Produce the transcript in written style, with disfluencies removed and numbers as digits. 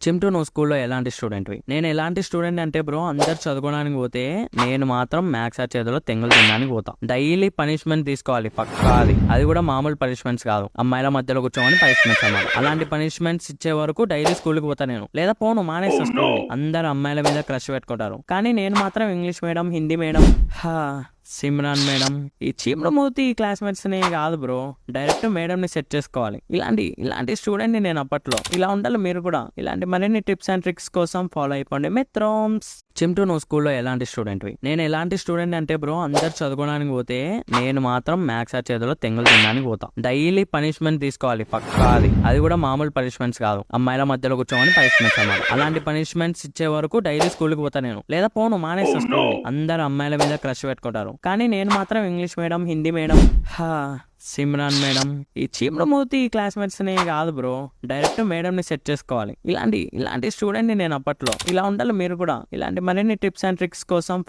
చింటూ నువ్వు స్కూల్లో ఎలాంటి స్టూడెంట్వి? నేను ఎలాంటి స్టూడెంట్ అంటే బ్రో, అందరు చదువుకోవడానికి పోతే నేను మాత్రం మ్యాథ్స్ ఆ చేతిలో తెంగులు తినడానికి పోతా. డైలీ పనిష్మెంట్ తీసుకోవాలి పక్కా. అది కూడా మామూలు పనిష్మెంట్స్ కాదు, అమ్మాయిల మధ్యలో కూర్చోమని పనిష్మెంట్స్ అన్నమాట. అలాంటి పనిష్మెంట్స్ ఇచ్చే వరకు డైలీ స్కూల్ కి పోతా నేను, లేదా పోను మానేస్తా స్కూల్. అందరు అమ్మాయిల మీద క్రష్ పెట్టుకుంటారు, కానీ నేను మాత్రం English medium, Hindi medium. Simran madam, ఈ చీమరమూతి క్లాస్మేట్స్ ని కాదు బ్రో, డైరెక్ట్ మేడం ని సెట్ చేసుకోవాలి. ఇలాంటి స్టూడెంట్ ని నేను అప్పట్లో. ఇలా ఉండాలి మీరు కూడా. ఇలాంటి మరిన్ని టిప్స్ అండ్ ట్రిక్స్ కోసం ఫాలో అయిపోండి మిత్రమ్స్. చింటూ నువ్వు స్కూల్లో ఎలాంటి స్టూడెంట్వి? నేను ఎలాంటి స్టూడెంట్ అంటే బ్రో, అందరు చదువుకోవడానికి పోతే నేను మాత్రం మ్యాథ్స్ ఆ చేతిలో తెంగులు తినడానికి పోతా. డైలీ పనిష్మెంట్ తీసుకోవాలి పక్కా. అది కూడా మామూలు పనిష్మెంట్స్ కాదు, అమ్మాయిల మధ్యలో కూర్చోమని పనిష్మెంట్స్ అన్నమాట. అలాంటి పనిష్మెంట్స్ ఇచ్చే వరకు డైలీ స్కూల్ కి పోతా నేను, లేదా పోను మానేస్తా స్కూల్. అందరు అమ్మాయిల మీద క్రష్ పెట్టుకుంటారు, కానీ నేను మాత్రం English medium, Hindi medium. Simran madam, ఈ చీమరమూతి క్లాస్మేట్స్ ని కాదు బ్రో, డైరెక్ట్ మేడం ని సెట్ చేసుకోవాలి. ఇలాంటి స్టూడెంట్ ని నేను అప్పట్లో. ఇలా ఉండాలి మీరు కూడా. ఇలాంటి మరిన్ని టిప్స్ అండ్ ట్రిక్స్ కోసం